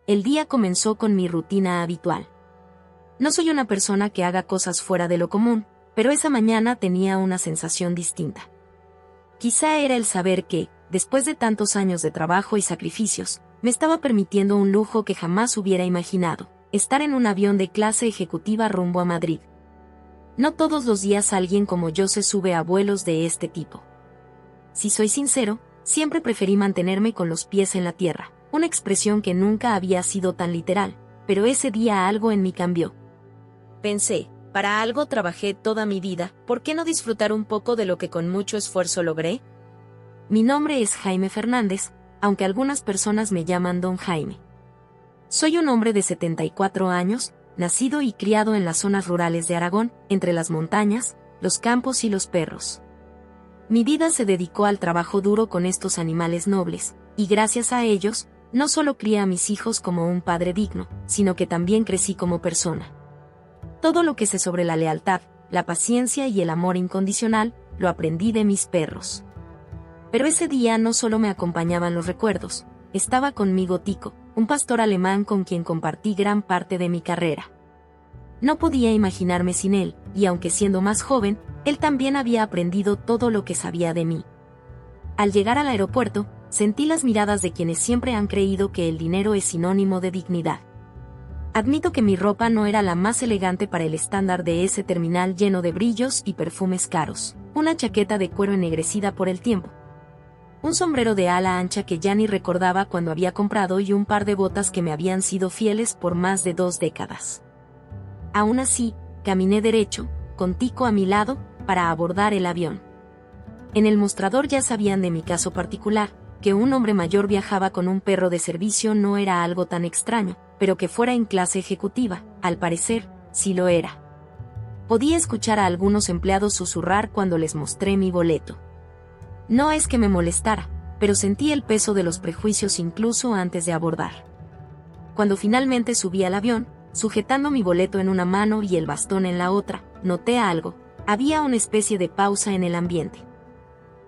el día comenzó con mi rutina habitual. No soy una persona que haga cosas fuera de lo común, pero esa mañana tenía una sensación distinta. Quizá era el saber que, después de tantos años de trabajo y sacrificios, me estaba permitiendo un lujo que jamás hubiera imaginado: estar en un avión de clase ejecutiva rumbo a Madrid. No todos los días alguien como yo se sube a vuelos de este tipo. Si soy sincero, siempre preferí mantenerme con los pies en la tierra, una expresión que nunca había sido tan literal, pero ese día algo en mí cambió. Pensé, para algo trabajé toda mi vida, ¿por qué no disfrutar un poco de lo que con mucho esfuerzo logré? Mi nombre es Jaime Fernández, aunque algunas personas me llaman Don Jaime. Soy un hombre de 74 años, nacido y criado en las zonas rurales de Aragón, entre las montañas, los campos y los perros. Mi vida se dedicó al trabajo duro con estos animales nobles, y gracias a ellos, no solo crié a mis hijos como un padre digno, sino que también crecí como persona. Todo lo que sé sobre la lealtad, la paciencia y el amor incondicional, lo aprendí de mis perros. Pero ese día no solo me acompañaban los recuerdos, estaba conmigo Tico, un pastor alemán con quien compartí gran parte de mi carrera. No podía imaginarme sin él, y aunque siendo más joven, él también había aprendido todo lo que sabía de mí. Al llegar al aeropuerto, sentí las miradas de quienes siempre han creído que el dinero es sinónimo de dignidad. Admito que mi ropa no era la más elegante para el estándar de ese terminal lleno de brillos y perfumes caros, una chaqueta de cuero ennegrecida por el tiempo, un sombrero de ala ancha que ya ni recordaba cuando había comprado y un par de botas que me habían sido fieles por más de 2 décadas. Aún así, caminé derecho, con Tico a mi lado, para abordar el avión. En el mostrador ya sabían de mi caso particular, que un hombre mayor viajaba con un perro de servicio no era algo tan extraño, pero que fuera en clase ejecutiva, al parecer, sí lo era. Podía escuchar a algunos empleados susurrar cuando les mostré mi boleto. No es que me molestara, pero sentí el peso de los prejuicios incluso antes de abordar. Cuando finalmente subí al avión, sujetando mi boleto en una mano y el bastón en la otra, noté algo: había una especie de pausa en el ambiente.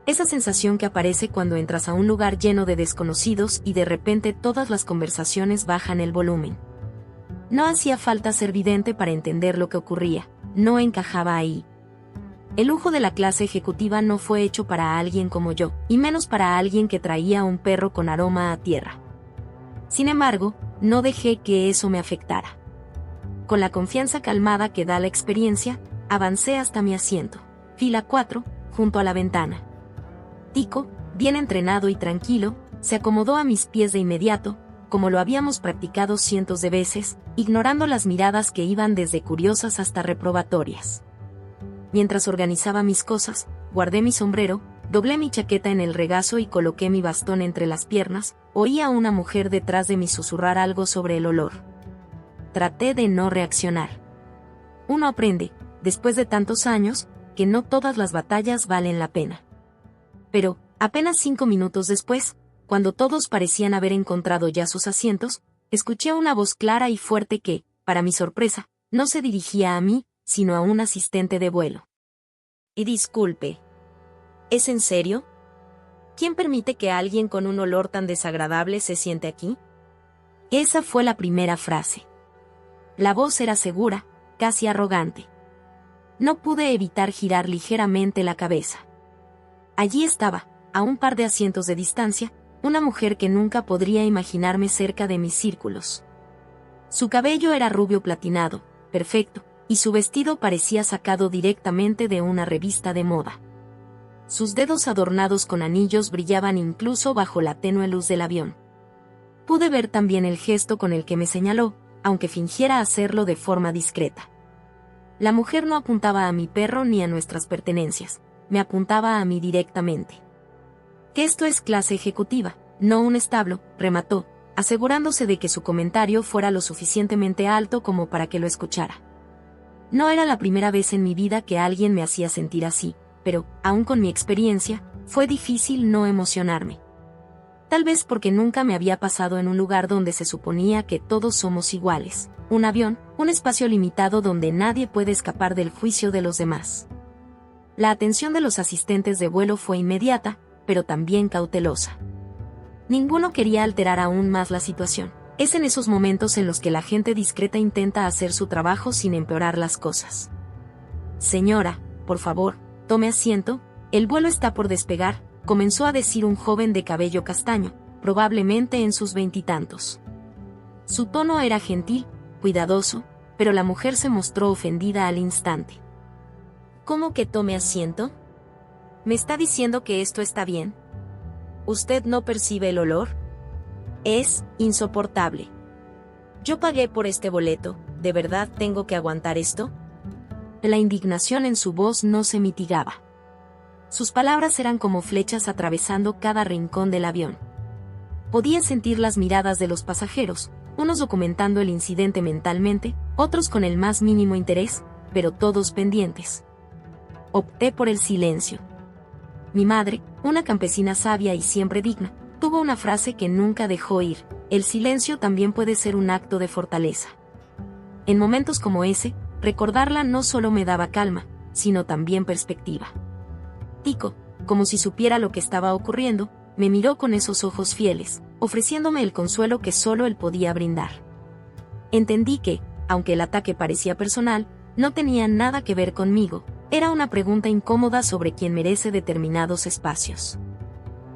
Esa sensación que aparece cuando entras a un lugar lleno de desconocidos y de repente todas las conversaciones bajan el volumen. No hacía falta ser vidente para entender lo que ocurría, no encajaba ahí. El lujo de la clase ejecutiva no fue hecho para alguien como yo, y menos para alguien que traía un perro con aroma a tierra. Sin embargo, no dejé que eso me afectara. Con la confianza calmada que da la experiencia, avancé hasta mi asiento, fila 4, junto a la ventana. Tico, bien entrenado y tranquilo, se acomodó a mis pies de inmediato, como lo habíamos practicado cientos de veces, ignorando las miradas que iban desde curiosas hasta reprobatorias. Mientras organizaba mis cosas, guardé mi sombrero, doblé mi chaqueta en el regazo y coloqué mi bastón entre las piernas, oí a una mujer detrás de mí susurrar algo sobre el olor. Traté de no reaccionar. Uno aprende, después de tantos años, que no todas las batallas valen la pena. Pero, apenas 5 minutos después, cuando todos parecían haber encontrado ya sus asientos, escuché una voz clara y fuerte que, para mi sorpresa, no se dirigía a mí, sino a un asistente de vuelo. Y disculpe, ¿es en serio? ¿Quién permite que alguien con un olor tan desagradable se siente aquí? Esa fue la primera frase. La voz era segura, casi arrogante. No pude evitar girar ligeramente la cabeza. Allí estaba, a un par de asientos de distancia, una mujer que nunca podría imaginarme cerca de mis círculos. Su cabello era rubio platinado, perfecto, y su vestido parecía sacado directamente de una revista de moda. Sus dedos adornados con anillos brillaban incluso bajo la tenue luz del avión. Pude ver también el gesto con el que me señaló, aunque fingiera hacerlo de forma discreta. La mujer no apuntaba a mi perro ni a nuestras pertenencias, me apuntaba a mí directamente. Que esto es clase ejecutiva, no un establo, remató, asegurándose de que su comentario fuera lo suficientemente alto como para que lo escuchara. No era la primera vez en mi vida que alguien me hacía sentir así, pero, aun con mi experiencia, fue difícil no emocionarme. Tal vez porque nunca me había pasado en un lugar donde se suponía que todos somos iguales, un avión, un espacio limitado donde nadie puede escapar del juicio de los demás. La atención de los asistentes de vuelo fue inmediata, pero también cautelosa. Ninguno quería alterar aún más la situación, Es en esos momentos en los que la gente discreta intenta hacer su trabajo sin empeorar las cosas. Señora, por favor, tome asiento, el vuelo está por despegar, comenzó a decir un joven de cabello castaño, probablemente en sus veintitantos. Su tono era gentil, cuidadoso, pero la mujer se mostró ofendida al instante. ¿Cómo que tome asiento? ¿Me está diciendo que esto está bien? ¿Usted no percibe el olor? Es insoportable. Yo pagué por este boleto, ¿de verdad tengo que aguantar esto? La indignación en su voz no se mitigaba. Sus palabras eran como flechas atravesando cada rincón del avión. Podía sentir las miradas de los pasajeros, unos documentando el incidente mentalmente, otros con el más mínimo interés, pero todos pendientes. Opté por el silencio. Mi madre, una campesina sabia y siempre digna, tuvo una frase que nunca dejó ir: el silencio también puede ser un acto de fortaleza. En momentos como ese, recordarla no solo me daba calma, sino también perspectiva. Tico, como si supiera lo que estaba ocurriendo, me miró con esos ojos fieles, ofreciéndome el consuelo que solo él podía brindar. Entendí que, aunque el ataque parecía personal, no tenía nada que ver conmigo, era una pregunta incómoda sobre quién merece determinados espacios.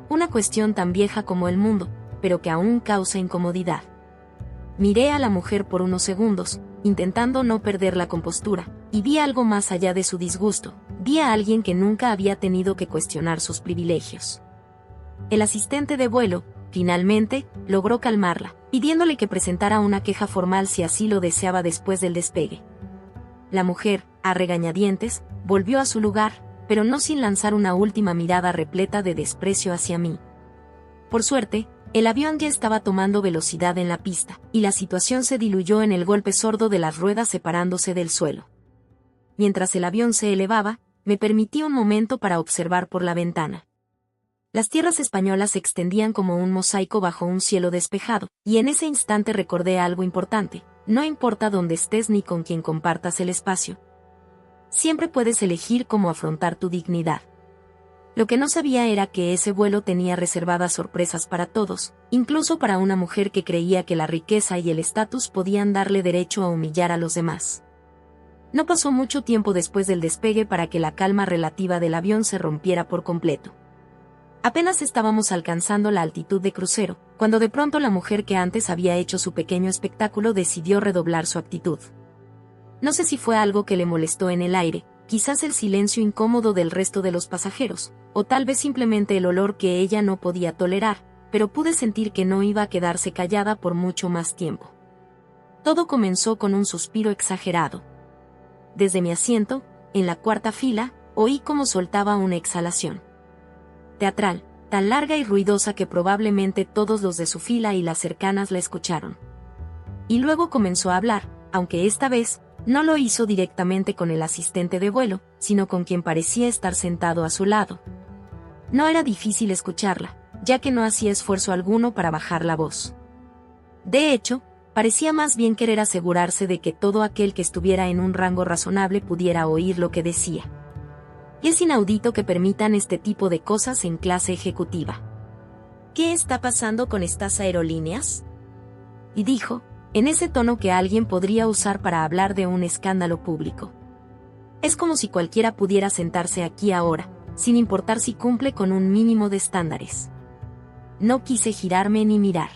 Una cuestión tan vieja como el mundo, pero que aún causa incomodidad. Miré a la mujer por unos segundos, intentando no perder la compostura, y vi algo más allá de su disgusto, vi a alguien que nunca había tenido que cuestionar sus privilegios. El asistente de vuelo, finalmente, logró calmarla, pidiéndole que presentara una queja formal si así lo deseaba después del despegue. La mujer, a regañadientes, volvió a su lugar, pero no sin lanzar una última mirada repleta de desprecio hacia mí. Por suerte, el avión ya estaba tomando velocidad en la pista, y la situación se diluyó en el golpe sordo de las ruedas separándose del suelo. Mientras el avión se elevaba, me permití un momento para observar por la ventana. Las tierras españolas se extendían como un mosaico bajo un cielo despejado, y en ese instante recordé algo importante: no importa dónde estés ni con quién compartas el espacio. Siempre puedes elegir cómo afrontar tu dignidad. Lo que no sabía era que ese vuelo tenía reservadas sorpresas para todos, incluso para una mujer que creía que la riqueza y el estatus podían darle derecho a humillar a los demás. No pasó mucho tiempo después del despegue para que la calma relativa del avión se rompiera por completo. Apenas estábamos alcanzando la altitud de crucero, cuando de pronto la mujer que antes había hecho su pequeño espectáculo decidió redoblar su actitud. No sé si fue algo que le molestó en el aire, quizás el silencio incómodo del resto de los pasajeros, o tal vez simplemente el olor que ella no podía tolerar, pero pude sentir que no iba a quedarse callada por mucho más tiempo. Todo comenzó con un suspiro exagerado. Desde mi asiento, en la cuarta fila, oí cómo soltaba una exhalación teatral, tan larga y ruidosa que probablemente todos los de su fila y las cercanas la escucharon. Y luego comenzó a hablar, aunque esta vez, no lo hizo directamente con el asistente de vuelo, sino con quien parecía estar sentado a su lado. No era difícil escucharla, ya que no hacía esfuerzo alguno para bajar la voz. De hecho, parecía más bien querer asegurarse de que todo aquel que estuviera en un rango razonable pudiera oír lo que decía. Y es inaudito que permitan este tipo de cosas en clase ejecutiva. ¿Qué está pasando con estas aerolíneas? Y dijo, en ese tono que alguien podría usar para hablar de un escándalo público. Es como si cualquiera pudiera sentarse aquí ahora, sin importar si cumple con un mínimo de estándares. No quise girarme ni mirar.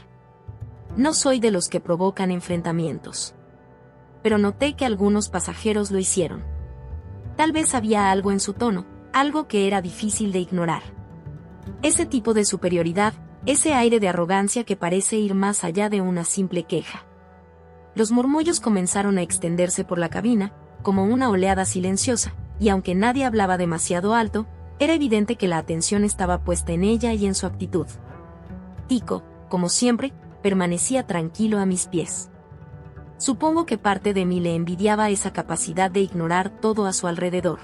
No soy de los que provocan enfrentamientos. Pero noté que algunos pasajeros lo hicieron. Tal vez había algo en su tono, algo que era difícil de ignorar. Ese tipo de superioridad, ese aire de arrogancia que parece ir más allá de una simple queja. Los murmullos comenzaron a extenderse por la cabina, como una oleada silenciosa, y aunque nadie hablaba demasiado alto, era evidente que la atención estaba puesta en ella y en su actitud. Tico, como siempre, permanecía tranquilo a mis pies. Supongo que parte de mí le envidiaba esa capacidad de ignorar todo a su alrededor.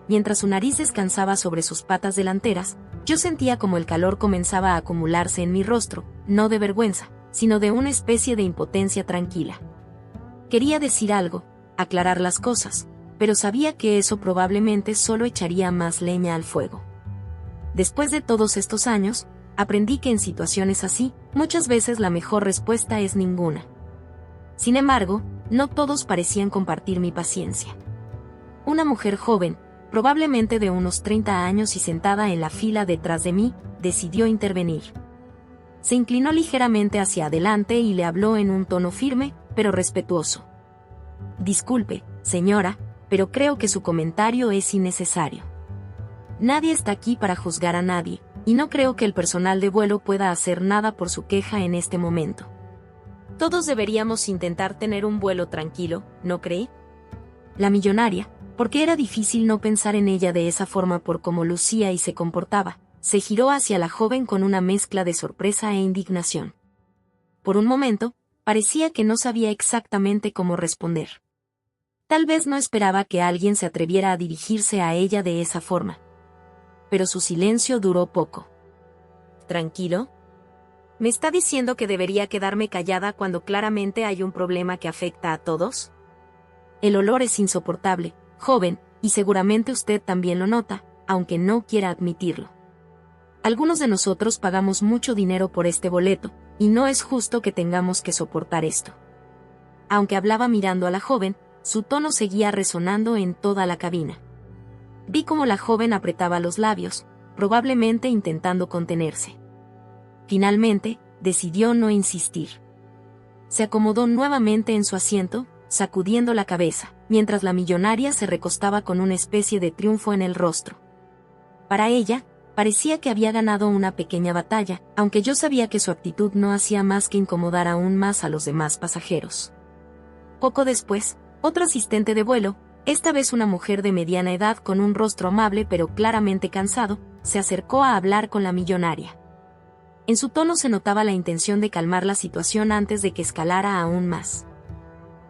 Mientras su nariz descansaba sobre sus patas delanteras, yo sentía como el calor comenzaba a acumularse en mi rostro, no de vergüenza, sino de una especie de impotencia tranquila. Quería decir algo, aclarar las cosas, pero sabía que eso probablemente solo echaría más leña al fuego. Después de todos estos años, aprendí que en situaciones así, muchas veces la mejor respuesta es ninguna. Sin embargo, no todos parecían compartir mi paciencia. Una mujer joven, probablemente de unos 30 años y sentada en la fila detrás de mí, decidió intervenir. Se inclinó ligeramente hacia adelante y le habló en un tono firme, pero respetuoso. Disculpe, señora, pero creo que su comentario es innecesario. Nadie está aquí para juzgar a nadie, y no creo que el personal de vuelo pueda hacer nada por su queja en este momento. Todos deberíamos intentar tener un vuelo tranquilo, ¿no cree? La millonaria, porque era difícil no pensar en ella de esa forma por cómo lucía y se comportaba, se giró hacia la joven con una mezcla de sorpresa e indignación. Por un momento, parecía que no sabía exactamente cómo responder. Tal vez no esperaba que alguien se atreviera a dirigirse a ella de esa forma. Pero su silencio duró poco. ¿Tranquilo? ¿Me está diciendo que debería quedarme callada cuando claramente hay un problema que afecta a todos? El olor es insoportable, joven, y seguramente usted también lo nota, aunque no quiera admitirlo. Algunos de nosotros pagamos mucho dinero por este boleto, y no es justo que tengamos que soportar esto. Aunque hablaba mirando a la joven, su tono seguía resonando en toda la cabina. Vi cómo la joven apretaba los labios, probablemente intentando contenerse. Finalmente, decidió no insistir. Se acomodó nuevamente en su asiento, sacudiendo la cabeza, mientras la millonaria se recostaba con una especie de triunfo en el rostro. Para ella, parecía que había ganado una pequeña batalla, aunque yo sabía que su actitud no hacía más que incomodar aún más a los demás pasajeros. Poco después, otro asistente de vuelo, esta vez una mujer de mediana edad con un rostro amable pero claramente cansado, se acercó a hablar con la millonaria. En su tono se notaba la intención de calmar la situación antes de que escalara aún más.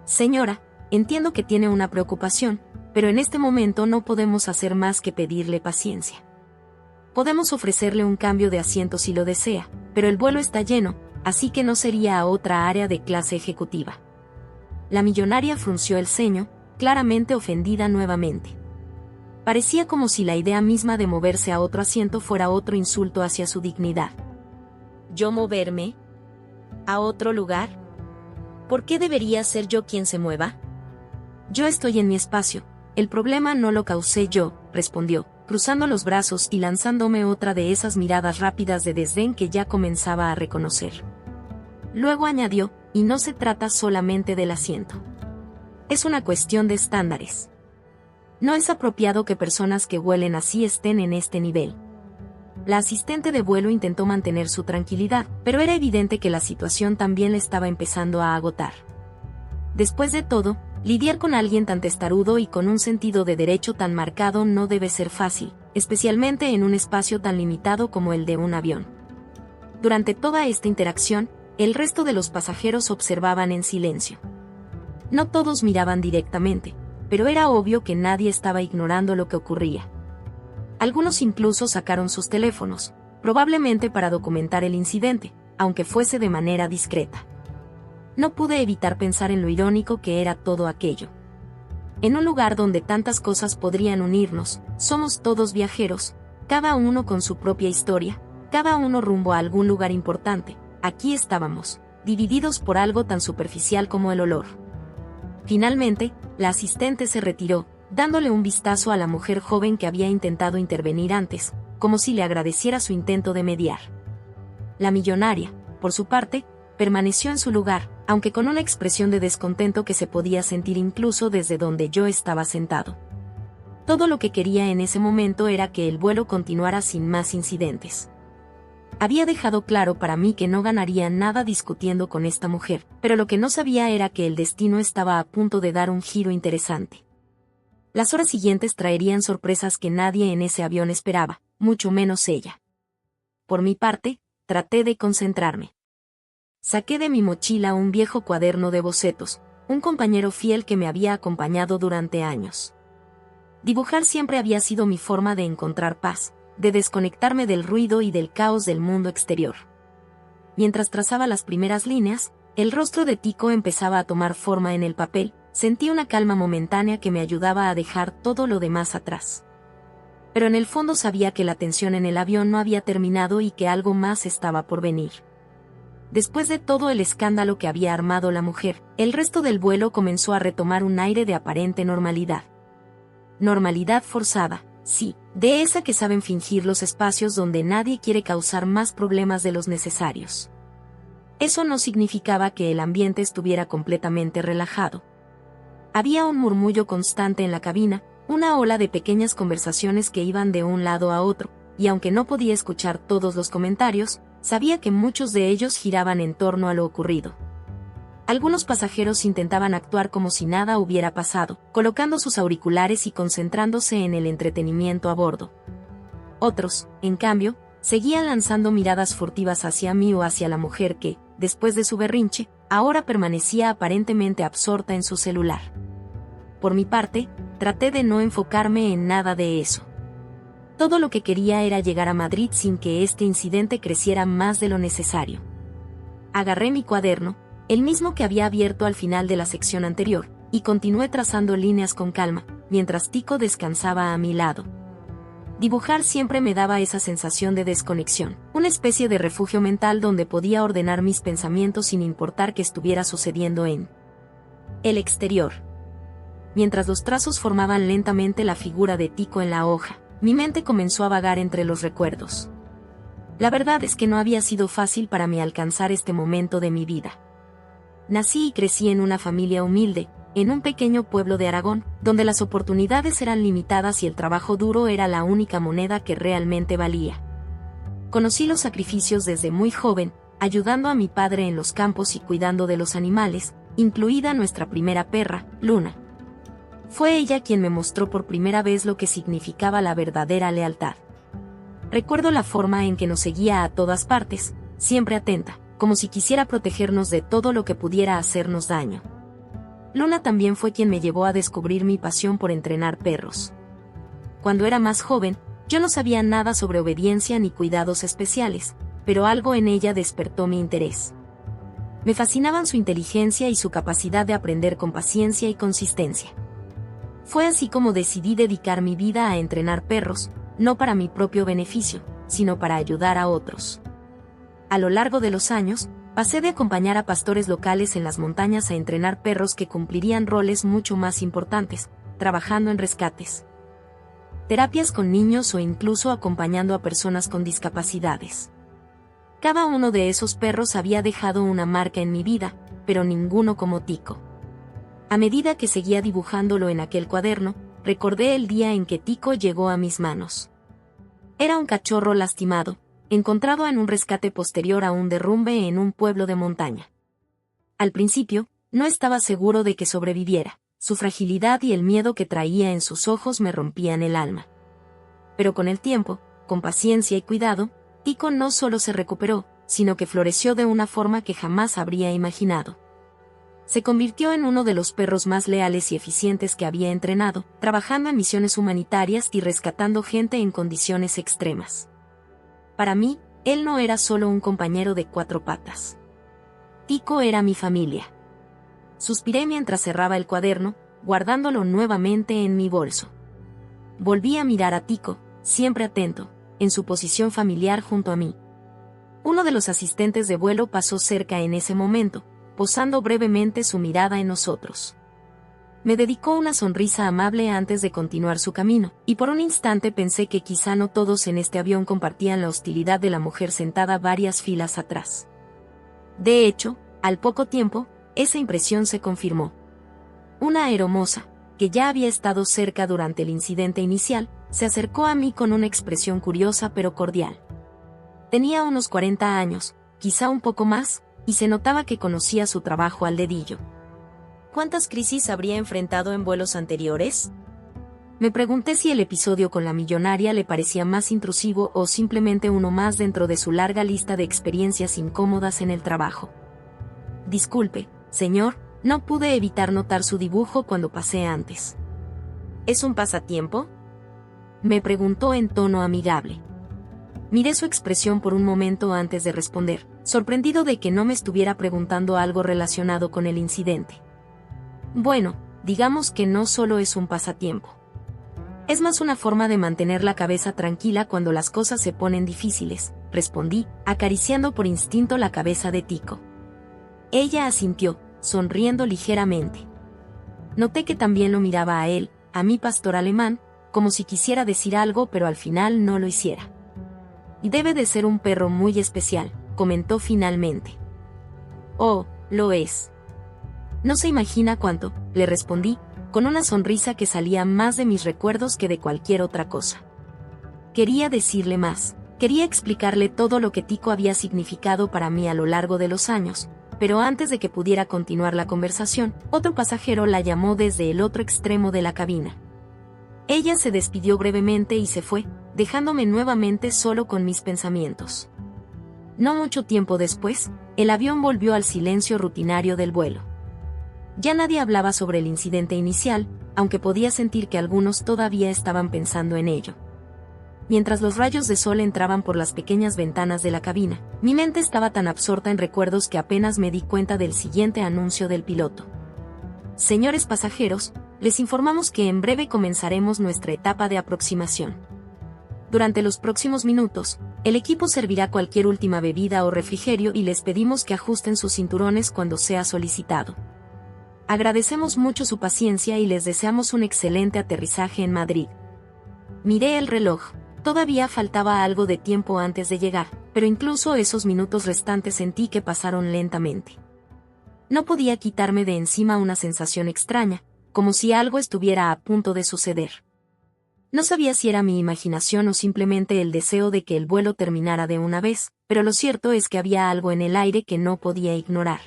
Señora, entiendo que tiene una preocupación, pero en este momento no podemos hacer más que pedirle paciencia. Podemos ofrecerle un cambio de asiento si lo desea, pero el vuelo está lleno, así que no sería a otra área de clase ejecutiva. La millonaria frunció el ceño, claramente ofendida nuevamente. Parecía como si la idea misma de moverse a otro asiento fuera otro insulto hacia su dignidad. ¿Yo moverme? ¿A otro lugar? ¿Por qué debería ser yo quien se mueva? Yo estoy en mi espacio, el problema no lo causé yo, respondió, cruzando los brazos y lanzándome otra de esas miradas rápidas de desdén que ya comenzaba a reconocer. Luego añadió, y no se trata solamente del asiento. Es una cuestión de estándares. No es apropiado que personas que vuelen así estén en este nivel. La asistente de vuelo intentó mantener su tranquilidad, pero era evidente que la situación también le estaba empezando a agotar. Después de todo, lidiar con alguien tan testarudo y con un sentido de derecho tan marcado no debe ser fácil, especialmente en un espacio tan limitado como el de un avión. Durante toda esta interacción, el resto de los pasajeros observaban en silencio. No todos miraban directamente, pero era obvio que nadie estaba ignorando lo que ocurría. Algunos incluso sacaron sus teléfonos, probablemente para documentar el incidente, aunque fuese de manera discreta. No pude evitar pensar en lo irónico que era todo aquello. En un lugar donde tantas cosas podrían unirnos, somos todos viajeros, cada uno con su propia historia, cada uno rumbo a algún lugar importante. Aquí estábamos, divididos por algo tan superficial como el olor. Finalmente, la asistente se retiró, dándole un vistazo a la mujer joven que había intentado intervenir antes, como si le agradeciera su intento de mediar. La millonaria, por su parte, permaneció en su lugar, aunque con una expresión de descontento que se podía sentir incluso desde donde yo estaba sentado. Todo lo que quería en ese momento era que el vuelo continuara sin más incidentes. Había dejado claro para mí que no ganaría nada discutiendo con esta mujer, pero lo que no sabía era que el destino estaba a punto de dar un giro interesante. Las horas siguientes traerían sorpresas que nadie en ese avión esperaba, mucho menos ella. Por mi parte, traté de concentrarme. Saqué de mi mochila un viejo cuaderno de bocetos, un compañero fiel que me había acompañado durante años. Dibujar siempre había sido mi forma de encontrar paz, de desconectarme del ruido y del caos del mundo exterior. Mientras trazaba las primeras líneas, el rostro de Tico empezaba a tomar forma en el papel. Sentí una calma momentánea que me ayudaba a dejar todo lo demás atrás. pero en el fondo sabía que la tensión en el avión no había terminado y que algo más estaba por venir. Después de todo el escándalo que había armado la mujer, el resto del vuelo comenzó a retomar un aire de aparente normalidad. Normalidad forzada, sí, de esa que saben fingir los espacios donde nadie quiere causar más problemas de los necesarios. Eso no significaba que el ambiente estuviera completamente relajado. Había un murmullo constante en la cabina, una ola de pequeñas conversaciones que iban de un lado a otro, y aunque no podía escuchar todos los comentarios, sabía que muchos de ellos giraban en torno a lo ocurrido. Algunos pasajeros intentaban actuar como si nada hubiera pasado, colocando sus auriculares y concentrándose en el entretenimiento a bordo. Otros, en cambio, seguían lanzando miradas furtivas hacia mí o hacia la mujer que, después de su berrinche, ahora permanecía aparentemente absorta en su celular. Por mi parte, traté de no enfocarme en nada de eso. Todo lo que quería era llegar a Madrid sin que este incidente creciera más de lo necesario. Agarré mi cuaderno, el mismo que había abierto al final de la sección anterior, y continué trazando líneas con calma, mientras Tico descansaba a mi lado. Dibujar siempre me daba esa sensación de desconexión, una especie de refugio mental donde podía ordenar mis pensamientos sin importar qué estuviera sucediendo en el exterior. Mientras los trazos formaban lentamente la figura de Tico en la hoja, mi mente comenzó a vagar entre los recuerdos. La verdad es que no había sido fácil para mí alcanzar este momento de mi vida. Nací y crecí en una familia humilde, en un pequeño pueblo de Aragón, donde las oportunidades eran limitadas y el trabajo duro era la única moneda que realmente valía. Conocí los sacrificios desde muy joven, ayudando a mi padre en los campos y cuidando de los animales, incluida nuestra primera perra, Luna. Fue ella quien me mostró por primera vez lo que significaba la verdadera lealtad. Recuerdo la forma en que nos seguía a todas partes, siempre atenta, como si quisiera protegernos de todo lo que pudiera hacernos daño. Luna también fue quien me llevó a descubrir mi pasión por entrenar perros. Cuando era más joven, yo no sabía nada sobre obediencia ni cuidados especiales, pero algo en ella despertó mi interés. Me fascinaban su inteligencia y su capacidad de aprender con paciencia y consistencia. Fue así como decidí dedicar mi vida a entrenar perros, no para mi propio beneficio, sino para ayudar a otros. A lo largo de los años, pasé de acompañar a pastores locales en las montañas a entrenar perros que cumplirían roles mucho más importantes, trabajando en rescates, terapias con niños o incluso acompañando a personas con discapacidades. Cada uno de esos perros había dejado una marca en mi vida, pero ninguno como Tico. A medida que seguía dibujándolo en aquel cuaderno, recordé el día en que Tico llegó a mis manos. Era un cachorro lastimado, encontrado en un rescate posterior a un derrumbe en un pueblo de montaña. Al principio, no estaba seguro de que sobreviviera, su fragilidad y el miedo que traía en sus ojos me rompían el alma. Pero con el tiempo, con paciencia y cuidado, Tico no solo se recuperó, sino que floreció de una forma que jamás habría imaginado. Se convirtió en uno de los perros más leales y eficientes que había entrenado, trabajando en misiones humanitarias y rescatando gente en condiciones extremas. Para mí, él no era solo un compañero de cuatro patas. Tico era mi familia. Suspiré mientras cerraba el cuaderno, guardándolo nuevamente en mi bolso. Volví a mirar a Tico, siempre atento, en su posición familiar junto a mí. Uno de los asistentes de vuelo pasó cerca en ese momento, posando brevemente su mirada en nosotros. Me dedicó una sonrisa amable antes de continuar su camino, y por un instante pensé que quizá no todos en este avión compartían la hostilidad de la mujer sentada varias filas atrás. De hecho, al poco tiempo, esa impresión se confirmó. Una aeromoza, que ya había estado cerca durante el incidente inicial, se acercó a mí con una expresión curiosa pero cordial. Tenía unos 40 años, quizá un poco más, y se notaba que conocía su trabajo al dedillo. ¿Cuántas crisis habría enfrentado en vuelos anteriores? Me pregunté si el episodio con la millonaria le parecía más intrusivo o simplemente uno más dentro de su larga lista de experiencias incómodas en el trabajo. Disculpe, señor, no pude evitar notar su dibujo cuando pasé antes. ¿Es un pasatiempo?, me preguntó en tono amigable. Miré su expresión por un momento antes de responder, sorprendido de que no me estuviera preguntando algo relacionado con el incidente. Bueno, digamos que no solo es un pasatiempo. Es más una forma de mantener la cabeza tranquila cuando las cosas se ponen difíciles, respondí, acariciando por instinto la cabeza de Tico. Ella asintió, sonriendo ligeramente. Noté que también lo miraba a él, a mi pastor alemán, como si quisiera decir algo pero al final no lo hiciera. Y debe de ser un perro muy especial, comentó finalmente. Oh, lo es. No se imagina cuánto, le respondí, con una sonrisa que salía más de mis recuerdos que de cualquier otra cosa. Quería decirle más, quería explicarle todo lo que Tico había significado para mí a lo largo de los años, pero antes de que pudiera continuar la conversación, otro pasajero la llamó desde el otro extremo de la cabina. Ella se despidió brevemente y se fue, dejándome nuevamente solo con mis pensamientos. No mucho tiempo después, el avión volvió al silencio rutinario del vuelo. Ya nadie hablaba sobre el incidente inicial, aunque podía sentir que algunos todavía estaban pensando en ello. Mientras los rayos de sol entraban por las pequeñas ventanas de la cabina, mi mente estaba tan absorta en recuerdos que apenas me di cuenta del siguiente anuncio del piloto. Señores pasajeros, les informamos que en breve comenzaremos nuestra etapa de aproximación. Durante los próximos minutos, el equipo servirá cualquier última bebida o refrigerio y les pedimos que ajusten sus cinturones cuando sea solicitado. Agradecemos mucho su paciencia y les deseamos un excelente aterrizaje en Madrid. Miré el reloj. Todavía faltaba algo de tiempo antes de llegar, pero incluso esos minutos restantes sentí que pasaron lentamente. No podía quitarme de encima una sensación extraña, como si algo estuviera a punto de suceder. No sabía si era mi imaginación o simplemente el deseo de que el vuelo terminara de una vez, pero lo cierto es que había algo en el aire que no podía ignorar.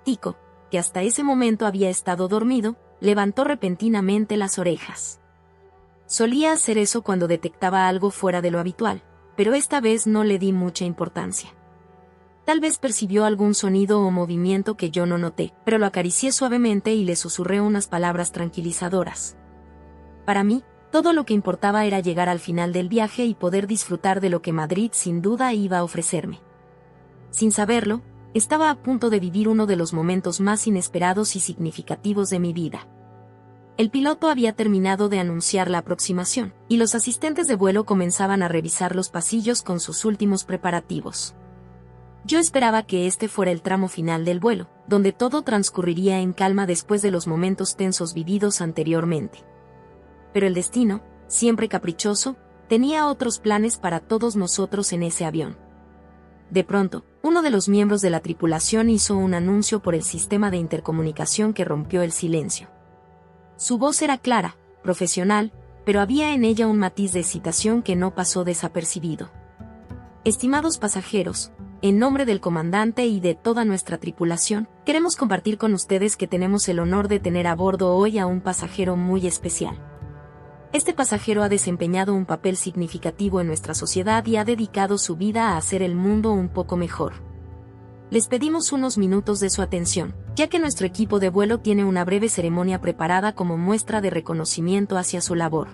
Tico, que hasta ese momento había estado dormido, levantó repentinamente las orejas. Solía hacer eso cuando detectaba algo fuera de lo habitual, pero esta vez no le di mucha importancia. Tal vez percibió algún sonido o movimiento que yo no noté, pero lo acaricié suavemente y le susurré unas palabras tranquilizadoras. Para mí, todo lo que importaba era llegar al final del viaje y poder disfrutar de lo que Madrid sin duda iba a ofrecerme. Sin saberlo, estaba a punto de vivir uno de los momentos más inesperados y significativos de mi vida. El piloto había terminado de anunciar la aproximación, y los asistentes de vuelo comenzaban a revisar los pasillos con sus últimos preparativos. Yo esperaba que este fuera el tramo final del vuelo, donde todo transcurriría en calma después de los momentos tensos vividos anteriormente. Pero el destino, siempre caprichoso, tenía otros planes para todos nosotros en ese avión. De pronto, uno de los miembros de la tripulación hizo un anuncio por el sistema de intercomunicación que rompió el silencio. Su voz era clara, profesional, pero había en ella un matiz de excitación que no pasó desapercibido. Estimados pasajeros, en nombre del comandante y de toda nuestra tripulación, queremos compartir con ustedes que tenemos el honor de tener a bordo hoy a un pasajero muy especial. Este pasajero ha desempeñado un papel significativo en nuestra sociedad y ha dedicado su vida a hacer el mundo un poco mejor. Les pedimos unos minutos de su atención, ya que nuestro equipo de vuelo tiene una breve ceremonia preparada como muestra de reconocimiento hacia su labor.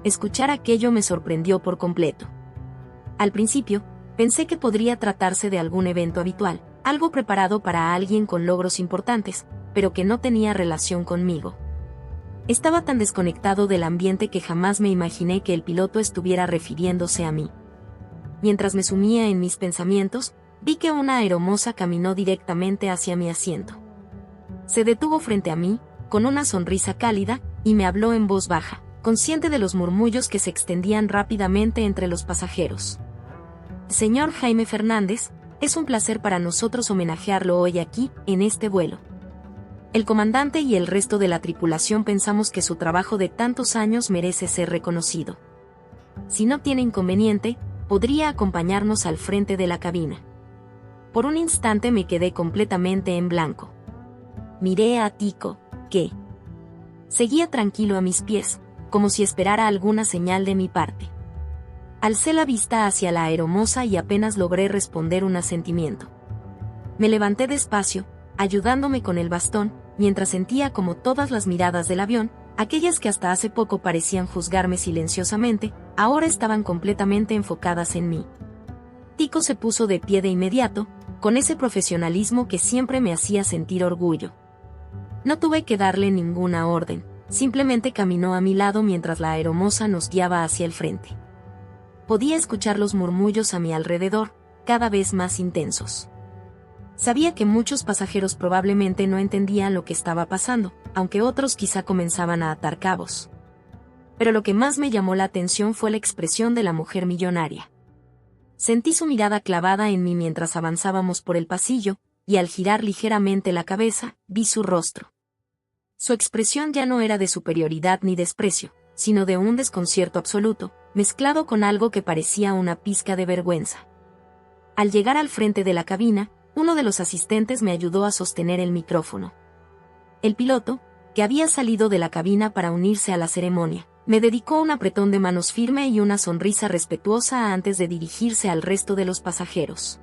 Escuchar aquello me sorprendió por completo. Al principio, pensé que podría tratarse de algún evento habitual, algo preparado para alguien con logros importantes, pero que no tenía relación conmigo. Estaba tan desconectado del ambiente que jamás me imaginé que el piloto estuviera refiriéndose a mí. Mientras me sumía en mis pensamientos, vi que una aeromoza caminó directamente hacia mi asiento. Se detuvo frente a mí, con una sonrisa cálida, y me habló en voz baja, consciente de los murmullos que se extendían rápidamente entre los pasajeros. Señor Jaime Fernández, es un placer para nosotros homenajearlo hoy aquí, en este vuelo. El comandante y el resto de la tripulación pensamos que su trabajo de tantos años merece ser reconocido. Si no tiene inconveniente, podría acompañarnos al frente de la cabina. Por un instante me quedé completamente en blanco. Miré a Tico, que seguía tranquilo a mis pies, como si esperara alguna señal de mi parte. Alcé la vista hacia la aeromoza y apenas logré responder un asentimiento. Me levanté despacio, ayudándome con el bastón, mientras sentía como todas las miradas del avión, aquellas que hasta hace poco parecían juzgarme silenciosamente, ahora estaban completamente enfocadas en mí. Tico se puso de pie de inmediato, con ese profesionalismo que siempre me hacía sentir orgullo. No tuve que darle ninguna orden, simplemente caminó a mi lado mientras la aeromoza nos guiaba hacia el frente. Podía escuchar los murmullos a mi alrededor, cada vez más intensos. Sabía que muchos pasajeros probablemente no entendían lo que estaba pasando, aunque otros quizá comenzaban a atar cabos. Pero lo que más me llamó la atención fue la expresión de la mujer millonaria. Sentí su mirada clavada en mí mientras avanzábamos por el pasillo, y al girar ligeramente la cabeza, vi su rostro. Su expresión ya no era de superioridad ni desprecio, sino de un desconcierto absoluto, mezclado con algo que parecía una pizca de vergüenza. Al llegar al frente de la cabina, uno de los asistentes me ayudó a sostener el micrófono. El piloto, que había salido de la cabina para unirse a la ceremonia, me dedicó un apretón de manos firme y una sonrisa respetuosa antes de dirigirse al resto de los pasajeros.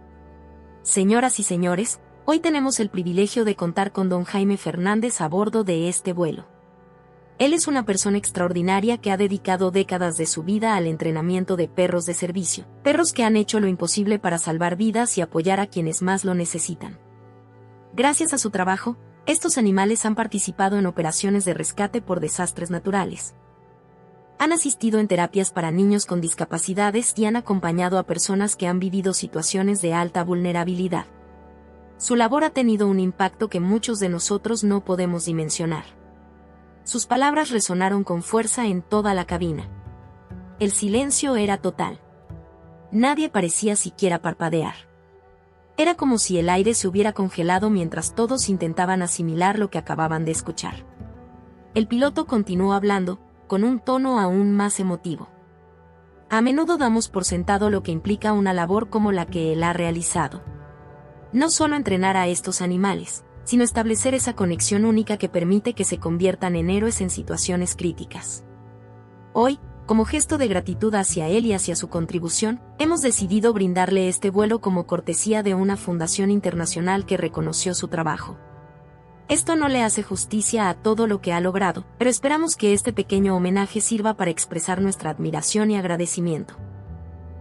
Señoras y señores, hoy tenemos el privilegio de contar con don Jaime Fernández a bordo de este vuelo. Él es una persona extraordinaria que ha dedicado décadas de su vida al entrenamiento de perros de servicio, perros que han hecho lo imposible para salvar vidas y apoyar a quienes más lo necesitan. Gracias a su trabajo, estos animales han participado en operaciones de rescate por desastres naturales. Han asistido en terapias para niños con discapacidades y han acompañado a personas que han vivido situaciones de alta vulnerabilidad. Su labor ha tenido un impacto que muchos de nosotros no podemos dimensionar. Sus palabras resonaron con fuerza en toda la cabina. El silencio era total. Nadie parecía siquiera parpadear. Era como si el aire se hubiera congelado mientras todos intentaban asimilar lo que acababan de escuchar. El piloto continuó hablando, con un tono aún más emotivo. A menudo damos por sentado lo que implica una labor como la que él ha realizado. No solo entrenar a estos animales, sino establecer esa conexión única que permite que se conviertan en héroes en situaciones críticas. Hoy, como gesto de gratitud hacia él y hacia su contribución, hemos decidido brindarle este vuelo como cortesía de una fundación internacional que reconoció su trabajo. Esto no le hace justicia a todo lo que ha logrado, pero esperamos que este pequeño homenaje sirva para expresar nuestra admiración y agradecimiento.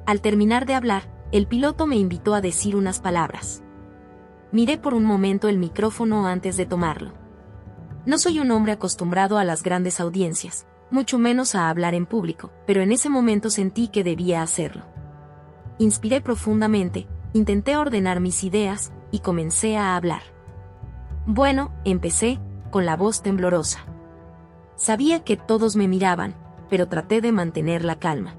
Al terminar de hablar, el piloto me invitó a decir unas palabras. Miré por un momento el micrófono antes de tomarlo. No soy un hombre acostumbrado a las grandes audiencias, mucho menos a hablar en público, pero en ese momento sentí que debía hacerlo. Inspiré profundamente, intenté ordenar mis ideas, y comencé a hablar. Bueno, empecé, con la voz temblorosa. Sabía que todos me miraban, pero traté de mantener la calma.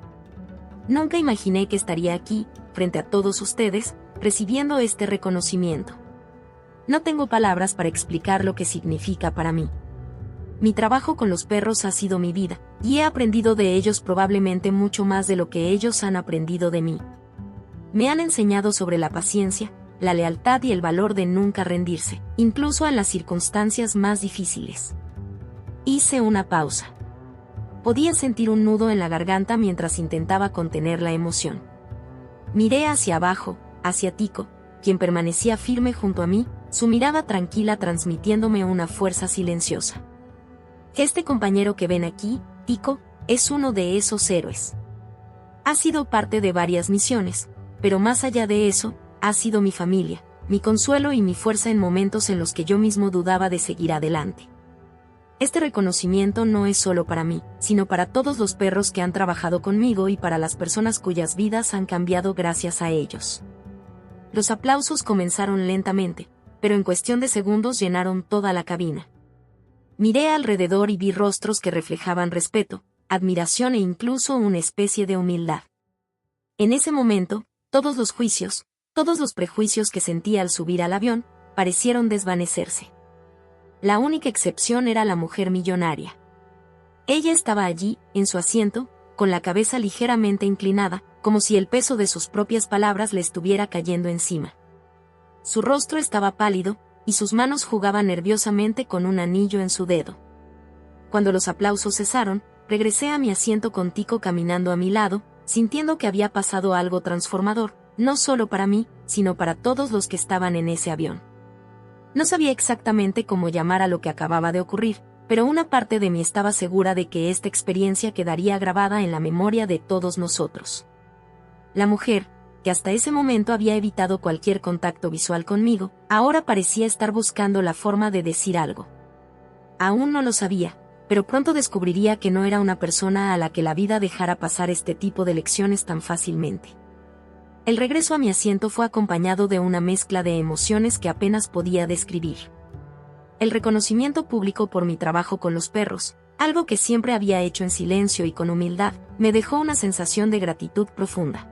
Nunca imaginé que estaría aquí, frente a todos ustedes, recibiendo este reconocimiento. No tengo palabras para explicar lo que significa para mí. Mi trabajo con los perros ha sido mi vida, y he aprendido de ellos probablemente mucho más de lo que ellos han aprendido de mí. Me han enseñado sobre la paciencia, la lealtad y el valor de nunca rendirse, incluso en las circunstancias más difíciles. Hice una pausa. Podía sentir un nudo en la garganta mientras intentaba contener la emoción. Miré hacia abajo, hacia Tico, quien permanecía firme junto a mí, su mirada tranquila transmitiéndome una fuerza silenciosa. Este compañero que ven aquí, Tico, es uno de esos héroes. Ha sido parte de varias misiones, pero más allá de eso, ha sido mi familia, mi consuelo y mi fuerza en momentos en los que yo mismo dudaba de seguir adelante. Este reconocimiento no es solo para mí, sino para todos los perros que han trabajado conmigo y para las personas cuyas vidas han cambiado gracias a ellos. Los aplausos comenzaron lentamente, pero en cuestión de segundos llenaron toda la cabina. Miré alrededor y vi rostros que reflejaban respeto, admiración e incluso una especie de humildad. En ese momento, todos los juicios, todos los prejuicios que sentía al subir al avión, parecieron desvanecerse. La única excepción era la mujer millonaria. Ella estaba allí, en su asiento, con la cabeza ligeramente inclinada, como si el peso de sus propias palabras le estuviera cayendo encima. Su rostro estaba pálido, y sus manos jugaban nerviosamente con un anillo en su dedo. Cuando los aplausos cesaron, regresé a mi asiento con Tico caminando a mi lado, sintiendo que había pasado algo transformador, no solo para mí, sino para todos los que estaban en ese avión. No sabía exactamente cómo llamar a lo que acababa de ocurrir, pero una parte de mí estaba segura de que esta experiencia quedaría grabada en la memoria de todos nosotros. La mujer, que hasta ese momento había evitado cualquier contacto visual conmigo, ahora parecía estar buscando la forma de decir algo. Aún no lo sabía, pero pronto descubriría que no era una persona a la que la vida dejara pasar este tipo de lecciones tan fácilmente. El regreso a mi asiento fue acompañado de una mezcla de emociones que apenas podía describir. El reconocimiento público por mi trabajo con los perros, algo que siempre había hecho en silencio y con humildad, me dejó una sensación de gratitud profunda.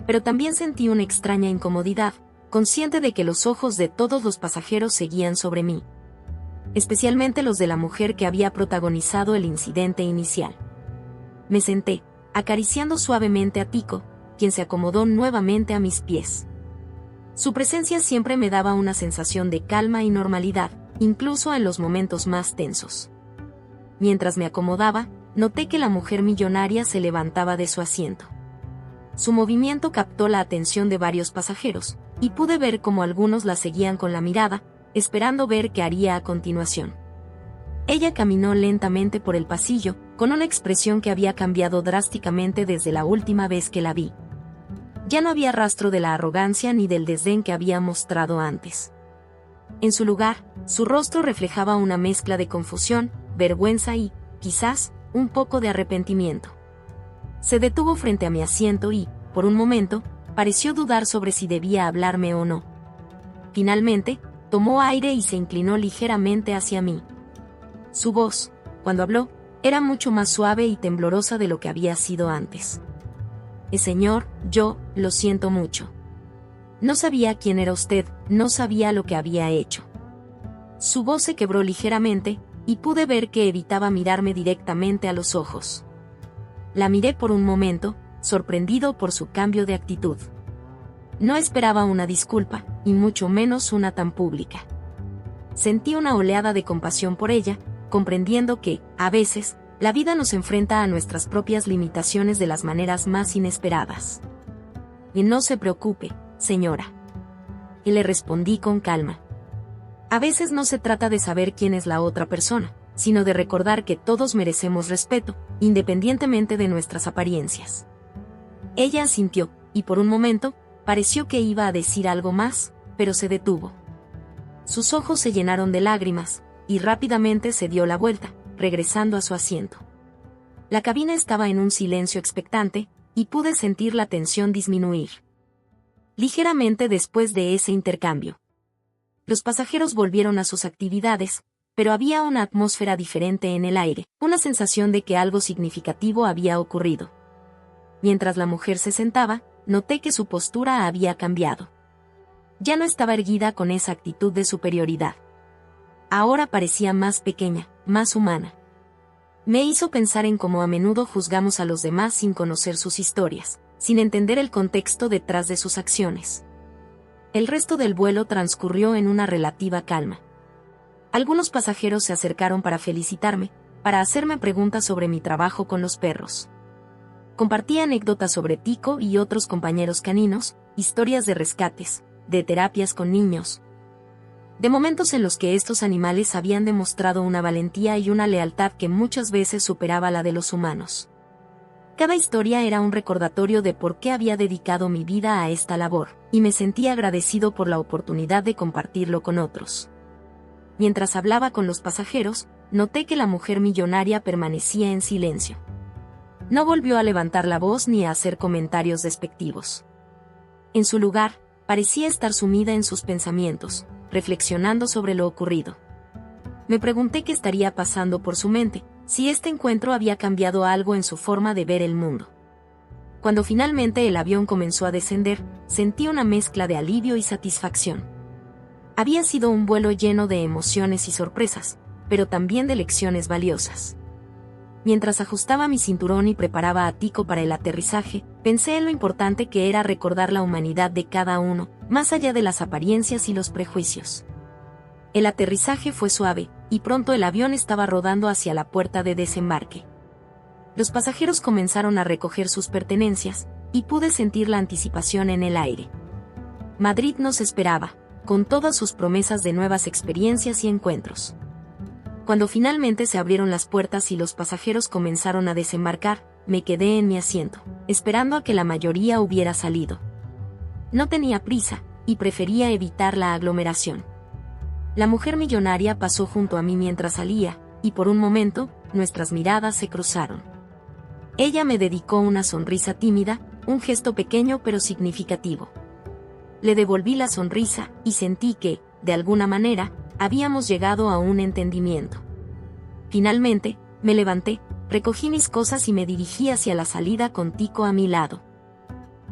Pero también sentí una extraña incomodidad, consciente de que los ojos de todos los pasajeros seguían sobre mí. Especialmente los de la mujer que había protagonizado el incidente inicial. Me senté, acariciando suavemente a Tico, quien se acomodó nuevamente a mis pies. Su presencia siempre me daba una sensación de calma y normalidad, incluso en los momentos más tensos. Mientras me acomodaba, noté que la mujer millonaria se levantaba de su asiento. Su movimiento captó la atención de varios pasajeros, y pude ver cómo algunos la seguían con la mirada, esperando ver qué haría a continuación. Ella caminó lentamente por el pasillo, con una expresión que había cambiado drásticamente desde la última vez que la vi. Ya no había rastro de la arrogancia ni del desdén que había mostrado antes. En su lugar, su rostro reflejaba una mezcla de confusión, vergüenza y, quizás, un poco de arrepentimiento. Se detuvo frente a mi asiento y, por un momento, pareció dudar sobre si debía hablarme o no. Finalmente, tomó aire y se inclinó ligeramente hacia mí. Su voz, cuando habló, era mucho más suave y temblorosa de lo que había sido antes. Señor, yo, lo siento mucho. No sabía quién era usted, no sabía lo que había hecho. Su voz se quebró ligeramente, y pude ver que evitaba mirarme directamente a los ojos. La miré por un momento, sorprendido por su cambio de actitud. No esperaba una disculpa, y mucho menos una tan pública. Sentí una oleada de compasión por ella, comprendiendo que, a veces, la vida nos enfrenta a nuestras propias limitaciones de las maneras más inesperadas. Y no se preocupe, señora. Y le respondí con calma. A veces no se trata de saber quién es la otra persona, sino de recordar que todos merecemos respeto, independientemente de nuestras apariencias. Ella asintió, y por un momento, pareció que iba a decir algo más, pero se detuvo. Sus ojos se llenaron de lágrimas, y rápidamente se dio la vuelta, regresando a su asiento. La cabina estaba en un silencio expectante, y pude sentir la tensión disminuir ligeramente después de ese intercambio. Los pasajeros volvieron a sus actividades, pero había una atmósfera diferente en el aire, una sensación de que algo significativo había ocurrido. Mientras la mujer se sentaba, noté que su postura había cambiado. Ya no estaba erguida con esa actitud de superioridad. Ahora parecía más pequeña, más humana. Me hizo pensar en cómo a menudo juzgamos a los demás sin conocer sus historias, sin entender el contexto detrás de sus acciones. El resto del vuelo transcurrió en una relativa calma. Algunos pasajeros se acercaron para felicitarme, para hacerme preguntas sobre mi trabajo con los perros. Compartí anécdotas sobre Tico y otros compañeros caninos, historias de rescates, de terapias con niños, de momentos en los que estos animales habían demostrado una valentía y una lealtad que muchas veces superaba la de los humanos. Cada historia era un recordatorio de por qué había dedicado mi vida a esta labor, y me sentía agradecido por la oportunidad de compartirlo con otros. Mientras hablaba con los pasajeros, noté que la mujer millonaria permanecía en silencio. No volvió a levantar la voz ni a hacer comentarios despectivos. En su lugar, parecía estar sumida en sus pensamientos, reflexionando sobre lo ocurrido. Me pregunté qué estaría pasando por su mente, si este encuentro había cambiado algo en su forma de ver el mundo. Cuando finalmente el avión comenzó a descender, sentí una mezcla de alivio y satisfacción. Había sido un vuelo lleno de emociones y sorpresas, pero también de lecciones valiosas. Mientras ajustaba mi cinturón y preparaba a Tico para el aterrizaje, pensé en lo importante que era recordar la humanidad de cada uno, más allá de las apariencias y los prejuicios. El aterrizaje fue suave, y pronto el avión estaba rodando hacia la puerta de desembarque. Los pasajeros comenzaron a recoger sus pertenencias, y pude sentir la anticipación en el aire. Madrid nos esperaba, con todas sus promesas de nuevas experiencias y encuentros. Cuando finalmente se abrieron las puertas y los pasajeros comenzaron a desembarcar, me quedé en mi asiento, esperando a que la mayoría hubiera salido. No tenía prisa, y prefería evitar la aglomeración. La mujer millonaria pasó junto a mí mientras salía, y por un momento, nuestras miradas se cruzaron. Ella me dedicó una sonrisa tímida, un gesto pequeño pero significativo. Le devolví la sonrisa, y sentí que, de alguna manera, habíamos llegado a un entendimiento. Finalmente, me levanté, recogí mis cosas y me dirigí hacia la salida con Tico a mi lado.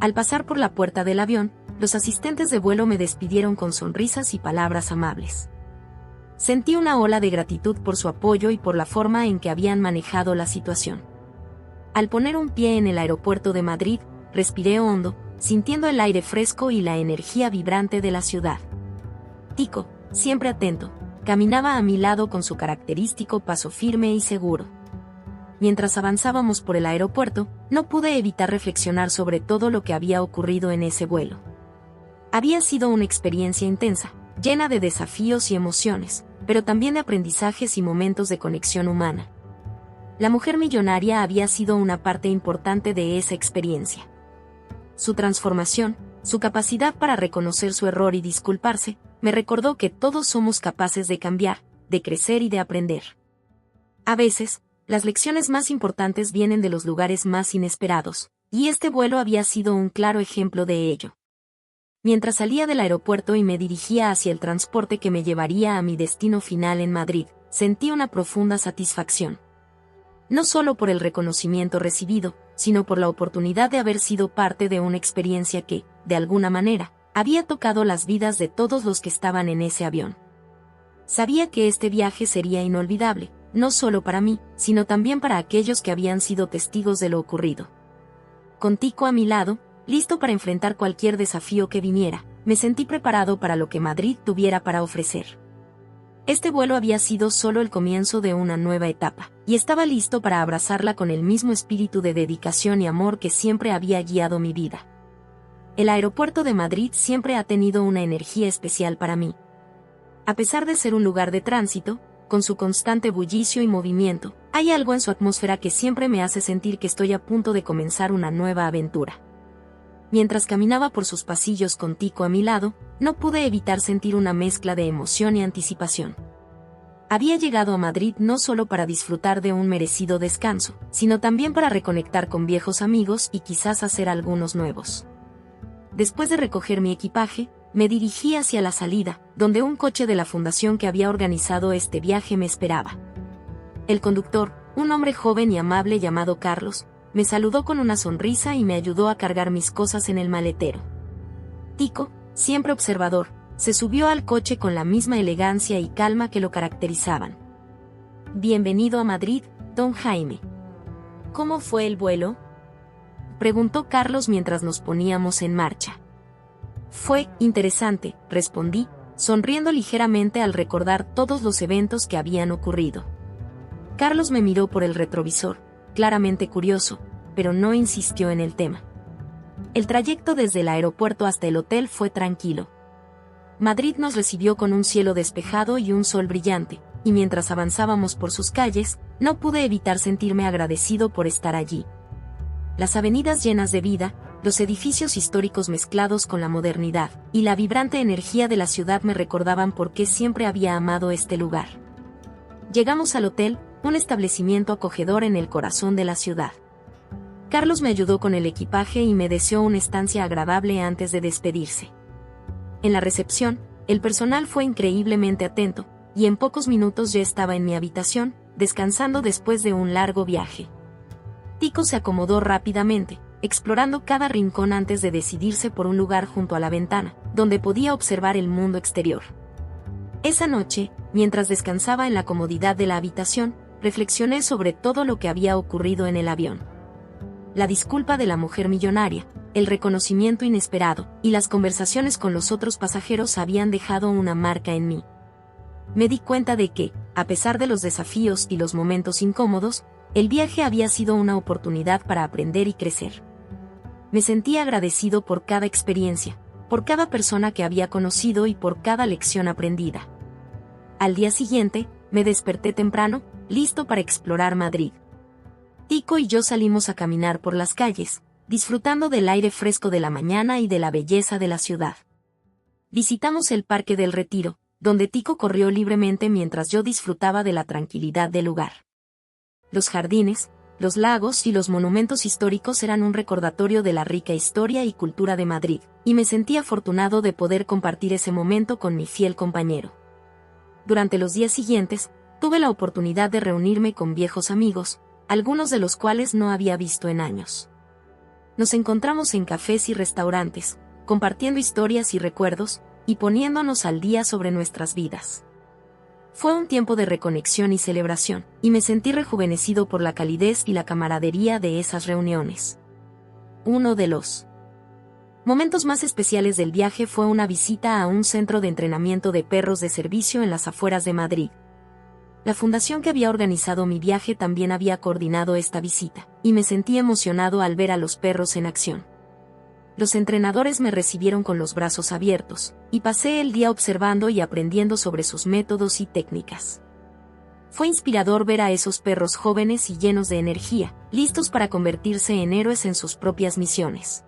Al pasar por la puerta del avión, los asistentes de vuelo me despidieron con sonrisas y palabras amables. Sentí una ola de gratitud por su apoyo y por la forma en que habían manejado la situación. Al poner un pie en el aeropuerto de Madrid, respiré hondo, sintiendo el aire fresco y la energía vibrante de la ciudad. Tico, siempre atento, caminaba a mi lado con su característico paso firme y seguro. Mientras avanzábamos por el aeropuerto, no pude evitar reflexionar sobre todo lo que había ocurrido en ese vuelo. Había sido una experiencia intensa, llena de desafíos y emociones, pero también de aprendizajes y momentos de conexión humana. La mujer millonaria había sido una parte importante de esa experiencia. Su transformación, su capacidad para reconocer su error y disculparse, me recordó que todos somos capaces de cambiar, de crecer y de aprender. A veces, las lecciones más importantes vienen de los lugares más inesperados, y este vuelo había sido un claro ejemplo de ello. Mientras salía del aeropuerto y me dirigía hacia el transporte que me llevaría a mi destino final en Madrid, sentí una profunda satisfacción. No solo por el reconocimiento recibido, sino por la oportunidad de haber sido parte de una experiencia que, de alguna manera, había tocado las vidas de todos los que estaban en ese avión. Sabía que este viaje sería inolvidable, no solo para mí, sino también para aquellos que habían sido testigos de lo ocurrido. Con Tico a mi lado, listo para enfrentar cualquier desafío que viniera, me sentí preparado para lo que Madrid tuviera para ofrecer. Este vuelo había sido solo el comienzo de una nueva etapa, y estaba listo para abrazarla con el mismo espíritu de dedicación y amor que siempre había guiado mi vida. El aeropuerto de Madrid siempre ha tenido una energía especial para mí. A pesar de ser un lugar de tránsito, con su constante bullicio y movimiento, hay algo en su atmósfera que siempre me hace sentir que estoy a punto de comenzar una nueva aventura. Mientras caminaba por sus pasillos con Tico a mi lado, no pude evitar sentir una mezcla de emoción y anticipación. Había llegado a Madrid no solo para disfrutar de un merecido descanso, sino también para reconectar con viejos amigos y quizás hacer algunos nuevos. Después de recoger mi equipaje, me dirigí hacia la salida, donde un coche de la fundación que había organizado este viaje me esperaba. El conductor, un hombre joven y amable llamado Carlos, me saludó con una sonrisa y me ayudó a cargar mis cosas en el maletero. Tico, siempre observador, se subió al coche con la misma elegancia y calma que lo caracterizaban. «Bienvenido a Madrid, don Jaime». «¿Cómo fue el vuelo?», preguntó Carlos mientras nos poníamos en marcha. «Fue interesante», respondí, sonriendo ligeramente al recordar todos los eventos que habían ocurrido. Carlos me miró por el retrovisor, claramente curioso, pero no insistió en el tema. El trayecto desde el aeropuerto hasta el hotel fue tranquilo. Madrid nos recibió con un cielo despejado y un sol brillante, y mientras avanzábamos por sus calles, no pude evitar sentirme agradecido por estar allí. Las avenidas llenas de vida, los edificios históricos mezclados con la modernidad, y la vibrante energía de la ciudad me recordaban por qué siempre había amado este lugar. Llegamos al hotel, un establecimiento acogedor en el corazón de la ciudad. Carlos me ayudó con el equipaje y me deseó una estancia agradable antes de despedirse. En la recepción, el personal fue increíblemente atento, y en pocos minutos ya estaba en mi habitación, descansando después de un largo viaje. Tico se acomodó rápidamente, explorando cada rincón antes de decidirse por un lugar junto a la ventana, donde podía observar el mundo exterior. Esa noche, mientras descansaba en la comodidad de la habitación, reflexioné sobre todo lo que había ocurrido en el avión. La disculpa de la mujer millonaria, el reconocimiento inesperado, y las conversaciones con los otros pasajeros habían dejado una marca en mí. Me di cuenta de que, a pesar de los desafíos y los momentos incómodos, el viaje había sido una oportunidad para aprender y crecer. Me sentí agradecido por cada experiencia, por cada persona que había conocido y por cada lección aprendida. Al día siguiente, me desperté temprano, listo para explorar Madrid. Tico y yo salimos a caminar por las calles, disfrutando del aire fresco de la mañana y de la belleza de la ciudad. Visitamos el Parque del Retiro, donde Tico corrió libremente mientras yo disfrutaba de la tranquilidad del lugar. Los jardines, los lagos y los monumentos históricos eran un recordatorio de la rica historia y cultura de Madrid, y me sentí afortunado de poder compartir ese momento con mi fiel compañero. Durante los días siguientes, tuve la oportunidad de reunirme con viejos amigos, algunos de los cuales no había visto en años. Nos encontramos en cafés y restaurantes, compartiendo historias y recuerdos, y poniéndonos al día sobre nuestras vidas. Fue un tiempo de reconexión y celebración, y me sentí rejuvenecido por la calidez y la camaradería de esas reuniones. Uno de los momentos más especiales del viaje fue una visita a un centro de entrenamiento de perros de servicio en las afueras de Madrid. La fundación que había organizado mi viaje también había coordinado esta visita, y me sentí emocionado al ver a los perros en acción. Los entrenadores me recibieron con los brazos abiertos, y pasé el día observando y aprendiendo sobre sus métodos y técnicas. Fue inspirador ver a esos perros jóvenes y llenos de energía, listos para convertirse en héroes en sus propias misiones.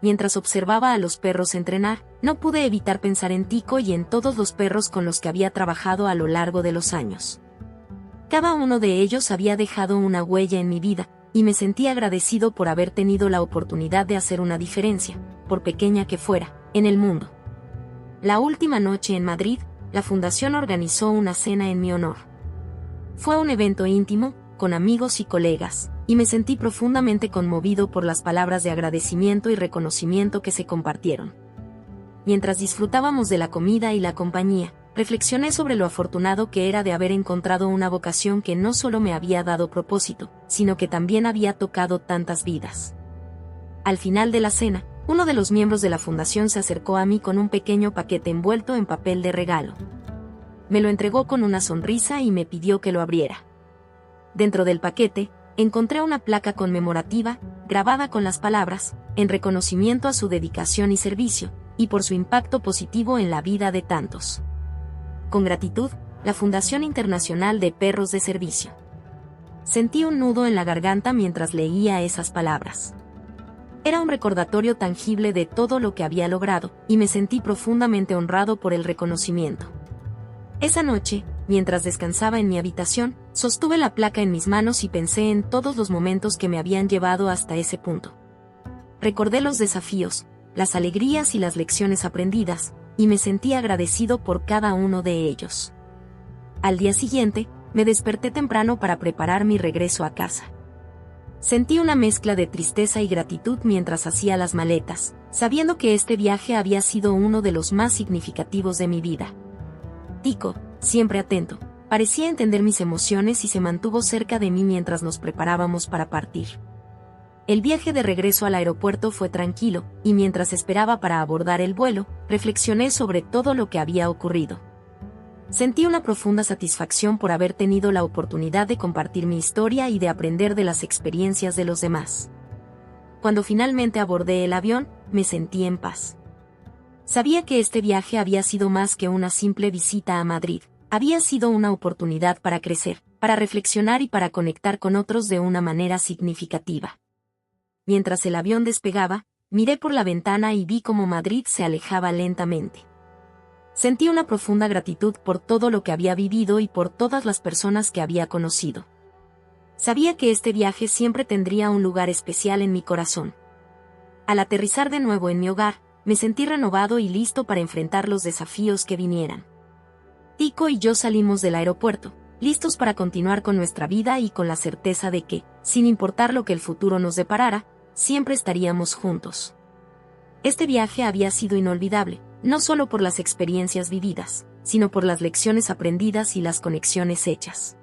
Mientras observaba a los perros entrenar, no pude evitar pensar en Tico y en todos los perros con los que había trabajado a lo largo de los años. Cada uno de ellos había dejado una huella en mi vida, y me sentí agradecido por haber tenido la oportunidad de hacer una diferencia, por pequeña que fuera, en el mundo. La última noche en Madrid, la fundación organizó una cena en mi honor. Fue un evento íntimo, con amigos y colegas, y me sentí profundamente conmovido por las palabras de agradecimiento y reconocimiento que se compartieron. Mientras disfrutábamos de la comida y la compañía, reflexioné sobre lo afortunado que era de haber encontrado una vocación que no solo me había dado propósito, sino que también había tocado tantas vidas. Al final de la cena, uno de los miembros de la fundación se acercó a mí con un pequeño paquete envuelto en papel de regalo. Me lo entregó con una sonrisa y me pidió que lo abriera. Dentro del paquete, encontré una placa conmemorativa, grabada con las palabras, en reconocimiento a su dedicación y servicio, y por su impacto positivo en la vida de tantos. Con gratitud, la Fundación Internacional de Perros de Servicio. Sentí un nudo en la garganta mientras leía esas palabras. Era un recordatorio tangible de todo lo que había logrado, y me sentí profundamente honrado por el reconocimiento. Esa noche, mientras descansaba en mi habitación, sostuve la placa en mis manos y pensé en todos los momentos que me habían llevado hasta ese punto. Recordé los desafíos, las alegrías y las lecciones aprendidas, y me sentí agradecido por cada uno de ellos. Al día siguiente, me desperté temprano para preparar mi regreso a casa. Sentí una mezcla de tristeza y gratitud mientras hacía las maletas, sabiendo que este viaje había sido uno de los más significativos de mi vida. Tico, siempre atento, parecía entender mis emociones y se mantuvo cerca de mí mientras nos preparábamos para partir. El viaje de regreso al aeropuerto fue tranquilo, y mientras esperaba para abordar el vuelo, reflexioné sobre todo lo que había ocurrido. Sentí una profunda satisfacción por haber tenido la oportunidad de compartir mi historia y de aprender de las experiencias de los demás. Cuando finalmente abordé el avión, me sentí en paz. Sabía que este viaje había sido más que una simple visita a Madrid, había sido una oportunidad para crecer, para reflexionar y para conectar con otros de una manera significativa. Mientras el avión despegaba, miré por la ventana y vi cómo Madrid se alejaba lentamente. Sentí una profunda gratitud por todo lo que había vivido y por todas las personas que había conocido. Sabía que este viaje siempre tendría un lugar especial en mi corazón. Al aterrizar de nuevo en mi hogar, me sentí renovado y listo para enfrentar los desafíos que vinieran. Tico y yo salimos del aeropuerto, listos para continuar con nuestra vida y con la certeza de que, sin importar lo que el futuro nos deparara, siempre estaríamos juntos. Este viaje había sido inolvidable, no solo por las experiencias vividas, sino por las lecciones aprendidas y las conexiones hechas.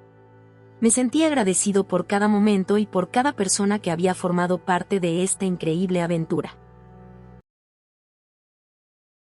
Me sentí agradecido por cada momento y por cada persona que había formado parte de esta increíble aventura.